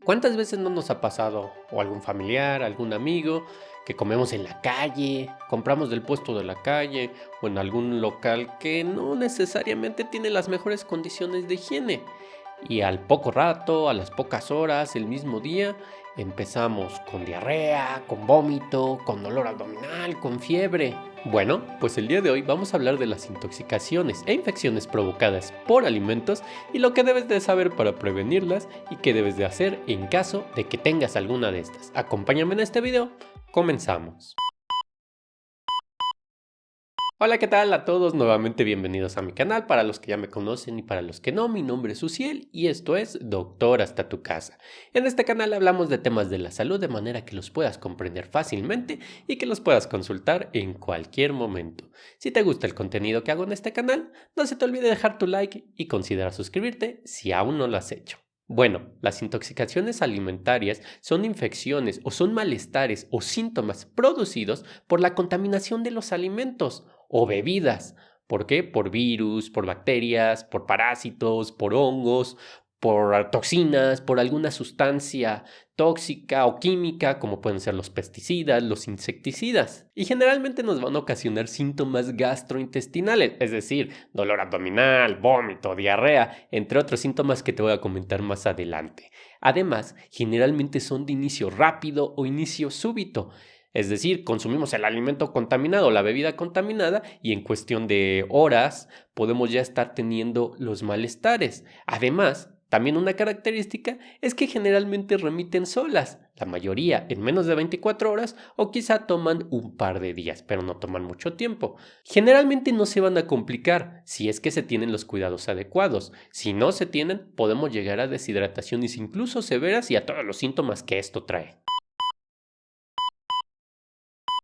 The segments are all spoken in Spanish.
¿Cuántas veces no nos ha pasado, o algún familiar, algún amigo, que comemos en la calle, compramos del puesto de la calle o en algún local que no necesariamente tiene las mejores condiciones de higiene? Y al poco rato, a las pocas horas, el mismo día, empezamos con diarrea, con vómito, con dolor abdominal, con fiebre. Bueno, pues el día de hoy vamos a hablar de las intoxicaciones e infecciones provocadas por alimentos y lo que debes de saber para prevenirlas y qué debes de hacer en caso de que tengas alguna de estas. Acompáñame en este video, comenzamos. Hola, ¿qué tal a todos? Nuevamente bienvenidos a mi canal. Para los que ya me conocen y para los que no, mi nombre es Uciel y esto es Doctor Hasta Tu Casa. En este canal hablamos de temas de la salud de manera que los puedas comprender fácilmente y que los puedas consultar en cualquier momento. Si te gusta el contenido que hago en este canal, no se te olvide dejar tu like y considera suscribirte si aún no lo has hecho. Bueno, las intoxicaciones alimentarias son infecciones o son malestares o síntomas producidos por la contaminación de los alimentos o bebidas. ¿Por qué? Por virus, por bacterias, por parásitos, por hongos, por toxinas, por alguna sustancia tóxica o química, como pueden ser los pesticidas, los insecticidas. Y generalmente nos van a ocasionar síntomas gastrointestinales, es decir, dolor abdominal, vómito, diarrea, entre otros síntomas que te voy a comentar más adelante. Además, generalmente son de inicio rápido o inicio súbito. Es decir, consumimos el alimento contaminado, la bebida contaminada y en cuestión de horas podemos ya estar teniendo los malestares. Además, también una característica es que generalmente remiten solas, la mayoría en menos de 24 horas o quizá toman un par de días, pero no toman mucho tiempo. Generalmente no se van a complicar si es que se tienen los cuidados adecuados. Si no se tienen, podemos llegar a deshidrataciones incluso severas y a todos los síntomas que esto trae.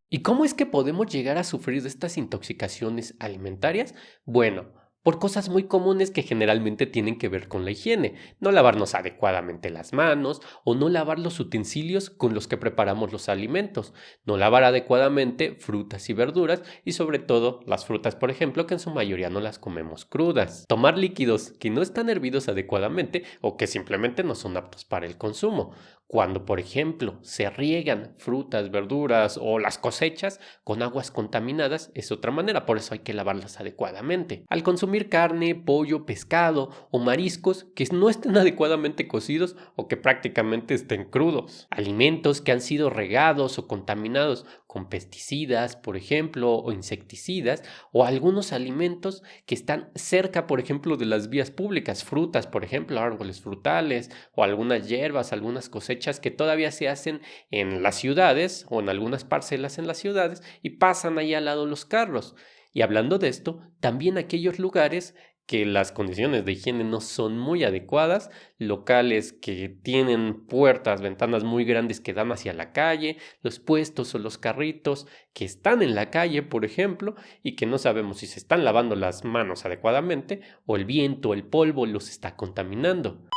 ¿Y cómo es que podemos llegar a sufrir de estas intoxicaciones alimentarias? Bueno, por cosas muy comunes que generalmente tienen que ver con la higiene, no lavarnos adecuadamente las manos o no lavar los utensilios con los que preparamos los alimentos, no lavar adecuadamente frutas y verduras y sobre todo las frutas, por ejemplo, que en su mayoría no las comemos crudas, tomar líquidos que no están hervidos adecuadamente o que simplemente no son aptos para el consumo. Cuando, por ejemplo, se riegan frutas, verduras o las cosechas con aguas contaminadas, es otra manera, por eso hay que lavarlas adecuadamente. Al consumir carne, pollo, pescado o mariscos que no estén adecuadamente cocidos o que prácticamente estén crudos. Alimentos que han sido regados o contaminados con pesticidas, por ejemplo, o insecticidas, o algunos alimentos que están cerca, por ejemplo, de las vías públicas, frutas, por ejemplo, árboles frutales o algunas hierbas, algunas cosechas que todavía se hacen en las ciudades o en algunas parcelas en las ciudades y pasan ahí al lado los carros. Y hablando de esto, también aquellos lugares que las condiciones de higiene no son muy adecuadas, locales que tienen puertas, ventanas muy grandes que dan hacia la calle, los puestos o los carritos que están en la calle, por ejemplo, y que no sabemos si se están lavando las manos adecuadamente o el viento o el polvo los está contaminando.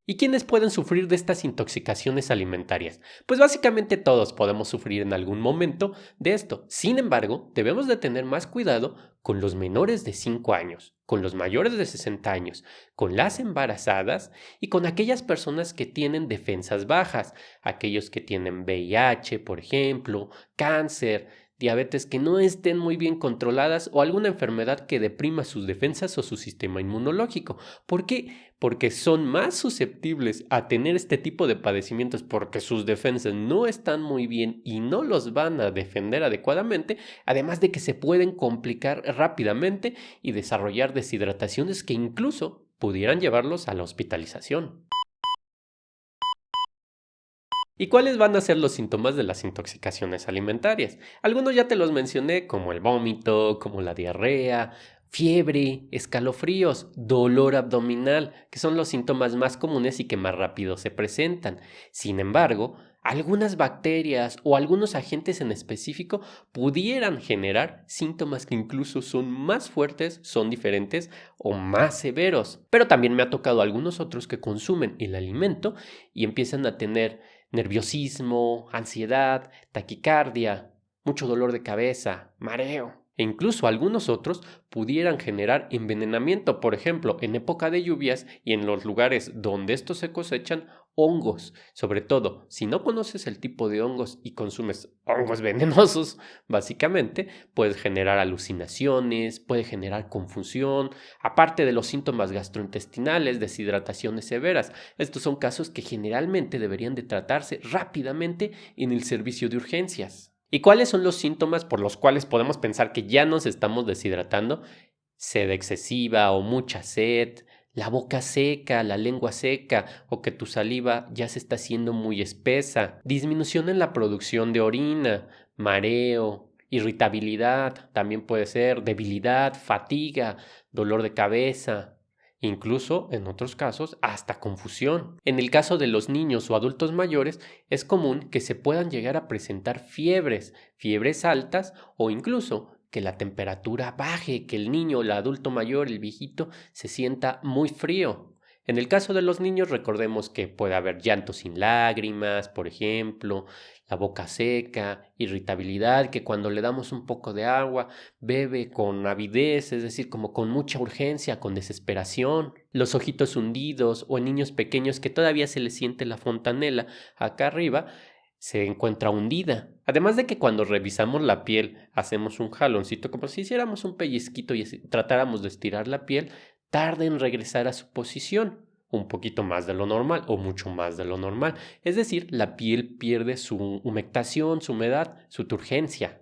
¿Y quiénes pueden sufrir de estas intoxicaciones alimentarias? Pues básicamente todos podemos sufrir en algún momento de esto. Sin embargo, debemos de tener más cuidado con los menores de 5 años, con los mayores de 60 años, con las embarazadas y con aquellas personas que tienen defensas bajas, aquellos que tienen VIH, por ejemplo, cáncer, diabetes que no estén muy bien controladas o alguna enfermedad que deprima sus defensas o su sistema inmunológico. ¿Por qué? Porque son más susceptibles a tener este tipo de padecimientos porque sus defensas no están muy bien y no los van a defender adecuadamente, además de que se pueden complicar rápidamente y desarrollar deshidrataciones que incluso pudieran llevarlos a la hospitalización. ¿Y cuáles van a ser los síntomas de las intoxicaciones alimentarias? Algunos ya te los mencioné, como el vómito, como la diarrea, fiebre, escalofríos, dolor abdominal, que son los síntomas más comunes y que más rápido se presentan. Sin embargo, algunas bacterias o algunos agentes en específico pudieran generar síntomas que incluso son más fuertes, son diferentes o más severos. Pero también me ha tocado algunos otros que consumen el alimento y empiezan a tener nerviosismo, ansiedad, taquicardia, mucho dolor de cabeza, mareo. e incluso algunos otros pudieran generar envenenamiento, por ejemplo, en época de lluvias y en los lugares donde estos se cosechan, hongos. Sobre todo, si no conoces el tipo de hongos y consumes hongos venenosos, básicamente, puedes generar alucinaciones, puede generar confusión, aparte de los síntomas gastrointestinales, deshidrataciones severas. Estos son casos que generalmente deberían de tratarse rápidamente en el servicio de urgencias. ¿Y cuáles son los síntomas por los cuales podemos pensar que ya nos estamos deshidratando? Sed excesiva o mucha sed, la boca seca, la lengua seca o que tu saliva ya se está haciendo muy espesa, disminución en la producción de orina, mareo, irritabilidad, también puede ser debilidad, fatiga, dolor de cabeza, incluso en otros casos hasta confusión. En el caso de los niños o adultos mayores es común que se puedan llegar a presentar fiebres altas o incluso que la temperatura baje, que el niño, el adulto mayor, el viejito se sienta muy frío. En el caso de los niños recordemos que puede haber llanto sin lágrimas, por ejemplo, la boca seca, irritabilidad, que cuando le damos un poco de agua bebe con avidez, es decir, como con mucha urgencia, con desesperación, los ojitos hundidos o en niños pequeños que todavía se les siente la fontanela acá arriba, se encuentra hundida. Además de que cuando revisamos la piel hacemos un jaloncito como si hiciéramos un pellizquito y tratáramos de estirar la piel, tarda en regresar a su posición, un poquito más de lo normal o mucho más de lo normal. Es decir, la piel pierde su humectación, su humedad, su turgencia.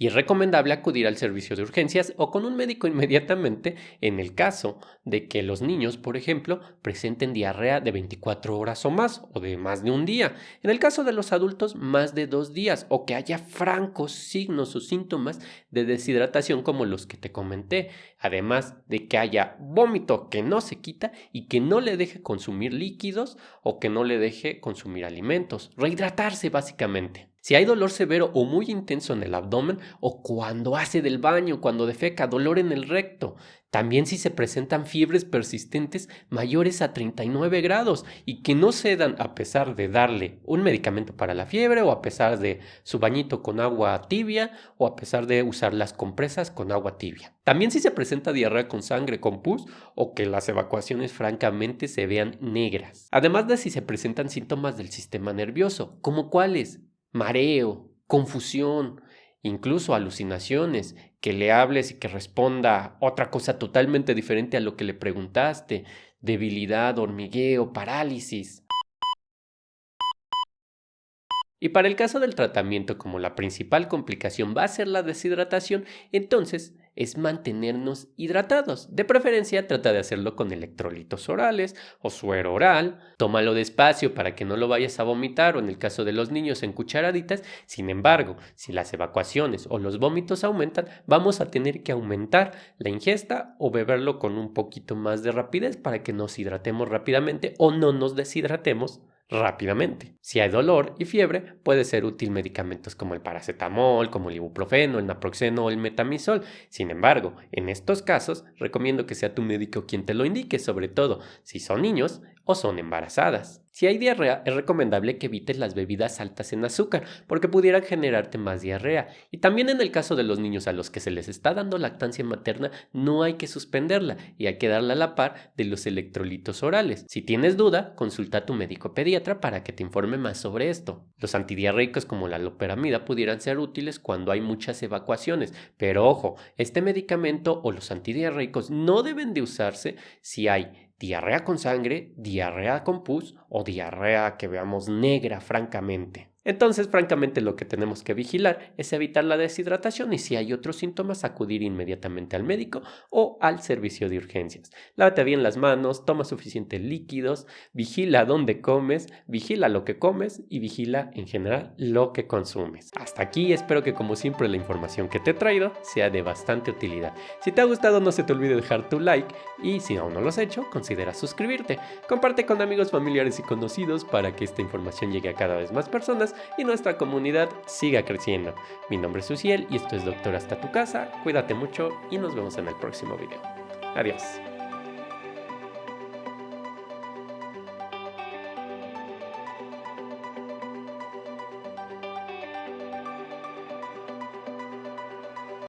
Y es recomendable acudir al servicio de urgencias o con un médico inmediatamente en el caso de que los niños, por ejemplo, presenten diarrea de 24 horas o más o de más de un día. En el caso de los adultos, más de 2 días o que haya francos signos o síntomas de deshidratación como los que te comenté. Además de que haya vómito que no se quita y que no le deje consumir líquidos o que no le deje consumir alimentos. Rehidratarse básicamente. Si hay dolor severo o muy intenso en el abdomen o cuando hace del baño, cuando defeca, dolor en el recto. También si se presentan fiebres persistentes mayores a 39 grados y que no cedan a pesar de darle un medicamento para la fiebre o a pesar de su bañito con agua tibia o a pesar de usar las compresas con agua tibia. También si se presenta diarrea con sangre, con pus o que las evacuaciones francamente se vean negras. Además de si se presentan síntomas del sistema nervioso, ¿como cuáles? Mareo, confusión, incluso alucinaciones, que le hables y que responda otra cosa totalmente diferente a lo que le preguntaste, debilidad, hormigueo, parálisis. Y para el caso del tratamiento, como la principal complicación va a ser la deshidratación, entonces es mantenernos hidratados. De preferencia, trata de hacerlo con electrolitos orales o suero oral. Tómalo despacio para que no lo vayas a vomitar o en el caso de los niños en cucharaditas. Sin embargo, si las evacuaciones o los vómitos aumentan, vamos a tener que aumentar la ingesta o beberlo con un poquito más de rapidez para que nos hidratemos rápidamente o no nos deshidratemos rápidamente. Si hay dolor y fiebre, puede ser útil medicamentos como el paracetamol, como el ibuprofeno, el naproxeno o el metamizol. Sin embargo, en estos casos, recomiendo que sea tu médico quien te lo indique, sobre todo si son niños o son embarazadas. Si hay diarrea, es recomendable que evites las bebidas altas en azúcar, porque pudieran generarte más diarrea. Y también en el caso de los niños a los que se les está dando lactancia materna, no hay que suspenderla y hay que darla a la par de los electrolitos orales. Si tienes duda, consulta a tu médico pediatra para que te informe más sobre esto. Los antidiarreicos como la loperamida pudieran ser útiles cuando hay muchas evacuaciones, pero ojo, este medicamento o los antidiarreicos no deben de usarse si hay diarrea con sangre, diarrea con pus o diarrea que veamos negra francamente. Entonces, francamente, lo que tenemos que vigilar es evitar la deshidratación y si hay otros síntomas, acudir inmediatamente al médico o al servicio de urgencias. Lávate bien las manos, toma suficientes líquidos, vigila dónde comes, vigila lo que comes y vigila en general lo que consumes. Hasta aquí, espero que como siempre la información que te he traído sea de bastante utilidad. Si te ha gustado, no se te olvide dejar tu like y si aún no lo has hecho, considera suscribirte. Comparte con amigos, familiares y conocidos para que esta información llegue a cada vez más personas y nuestra comunidad siga creciendo. Mi nombre es Uciel y esto es Doctor Hasta Tu Casa. Cuídate mucho y nos vemos en el próximo video. Adiós.